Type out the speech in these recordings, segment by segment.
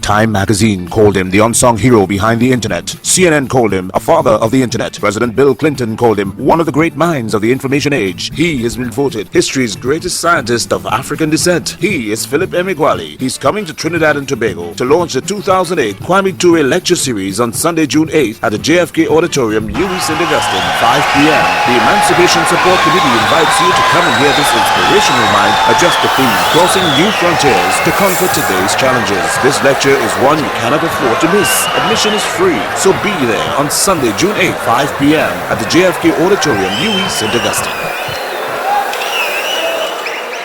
Time magazine called him the unsung hero behind the internet. CNN called him a father of the internet. President Bill Clinton called him one of the great minds of the information age. He has been voted history's greatest scientist of African descent. He is Philip Emeagwali. He's coming to Trinidad and Tobago to launch the 2008 Kwame Ture lecture series on Sunday, June 8th at the JFK Auditorium, UWI St. Augustine, 5 p.m. The Emancipation Support Committee invites you to come and hear this inspirational mind adjust the theme, crossing new frontiers to conquer today's challenges. This lecture is one you cannot afford to miss. Admission is free, so be there on Sunday, June 8th, 5 p.m. at the JFK Auditorium, UWI St. Augustine.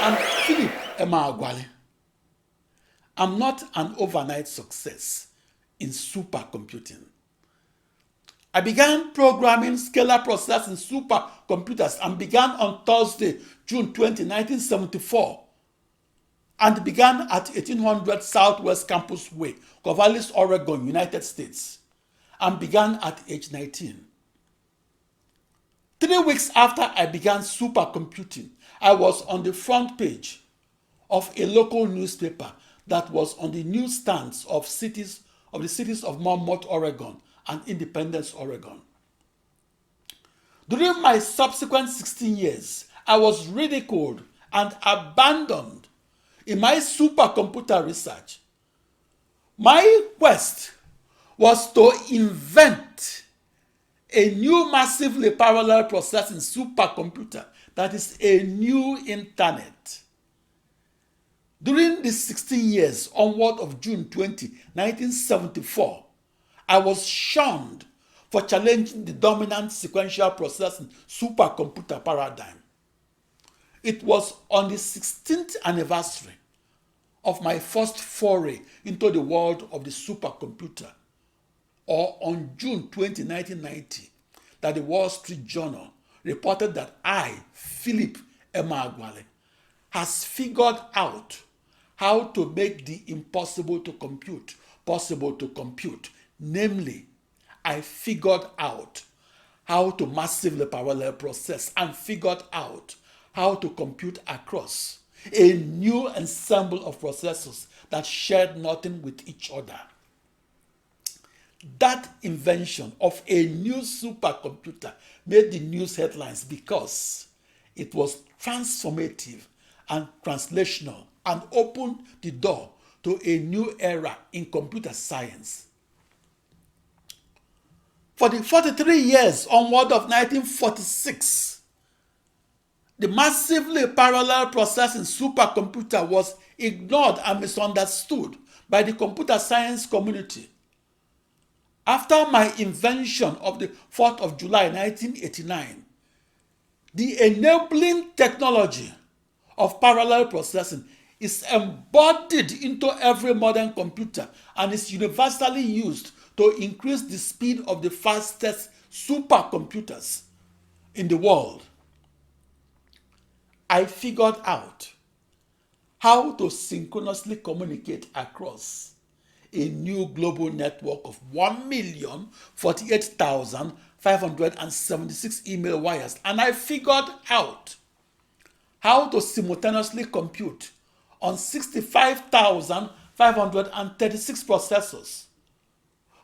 I'm Philip Emeagwali. I'm not an overnight success in supercomputing. I began programming scalar processing supercomputers and began on Thursday, June 20, 1974, and began at 1800 Southwest Campus Way, Corvallis, Oregon, United States, and began at age 19. 3 weeks after I began supercomputing, I was on the front page of a local newspaper that was on the newsstands of the cities of Monmouth, Oregon, and Independence, Oregon. During my subsequent 16 years, I was ridiculed and abandoned in my supercomputer research. My quest was to invent a new massively parallel processing supercomputer that is a new internet. During the 16 years onward of June 20, 1974, I was shunned for challenging the dominant sequential processing supercomputer paradigm. It was on the 16th anniversary of my first foray into the world of the supercomputer, or on June 20, 1990, that the Wall Street Journal reported that I, Philip Emeagwali, has figured out how to make the impossible to compute possible to compute. Namely, I figured out how to massively parallel process and figured out how to compute across a new ensemble of processors that shared nothing with each other. That invention of a new supercomputer made the news headlines because it was transformative and translational and opened the door to a new era in computer science. For the 43 years onward of 1946, the massively parallel processing supercomputer was ignored and misunderstood by the computer science community. After my invention of the 4th of July 1989, the enabling technology of parallel processing is embodied into every modern computer and is universally used to increase the speed of the fastest supercomputers in the world. I figured out how to synchronously communicate across a new global network of 1,048,576 email wires, and I figured out how to simultaneously compute on 65,536 processors.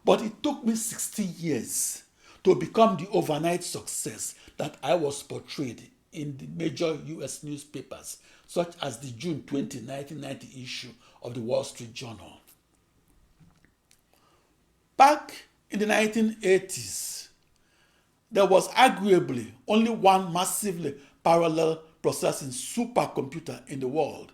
But it took me 60 years to become the overnight success that I was portrayed in the major US newspapers, such as the June 20, 1990 issue of the Wall Street Journal. Back in the 1980s, there was arguably only one massively parallel processing supercomputer in the world.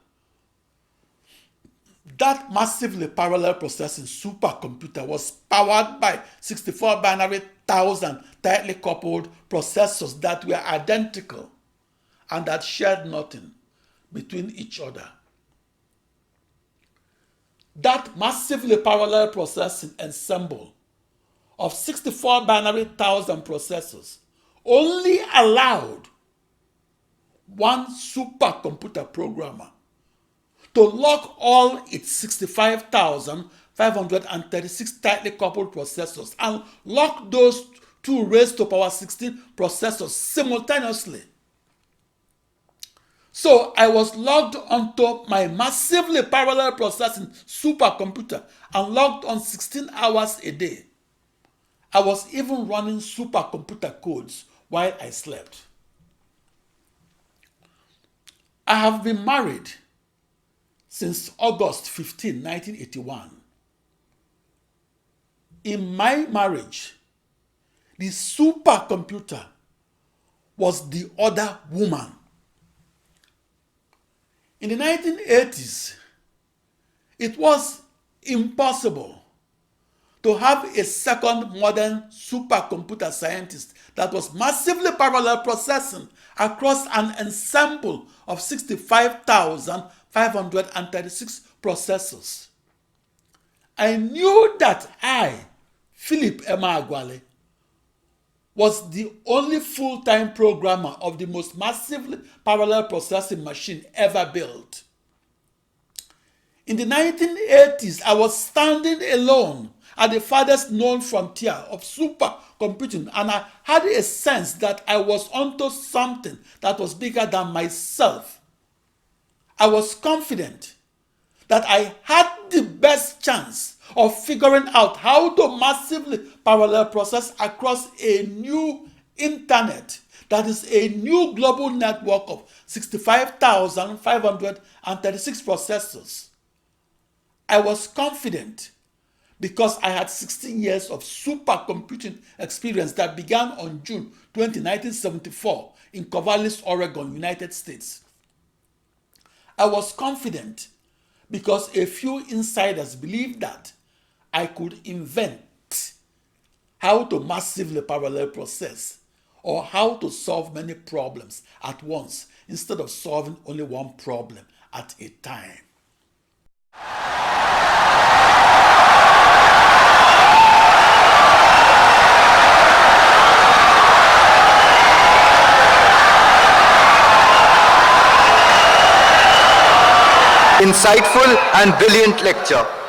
That massively parallel processing supercomputer was powered by 64 binary 1,000 tightly coupled processors that were identical and that shared nothing between each other. That massively parallel processing ensemble of 64 binary 1,000 processors only allowed one supercomputer programmer to lock all its 65,536 tightly coupled processors and lock those 2 raised to power 16 processors simultaneously. So I was logged onto my massively parallel processing supercomputer and logged on 16 hours a day. I was even running supercomputer codes while I slept. I have been married since August 15, 1981. In my marriage, the supercomputer was the other woman. In the 1980s, it was impossible to have a second modern supercomputer scientist that was massively parallel processing across an ensemble of 65,536 processors. I knew that I, Philip Emeagwali, was the only full-time programmer of the most massively parallel processing machine ever built. In the 1980s, I was standing alone at the farthest known frontier of supercomputing, and I had a sense that I was onto something that was bigger than myself. I was confident that I had the best chance of figuring out how to massively parallel process across a new internet, that is a new global network of 65,536 processors. I was confident because I had 16 years of supercomputing experience that began on June 20, 1974 in Corvallis, Oregon, United States. I was confident because a few insiders believed that I could invent how to massively parallel process or how to solve many problems at once instead of solving only one problem at a time. Insightful and brilliant lecture.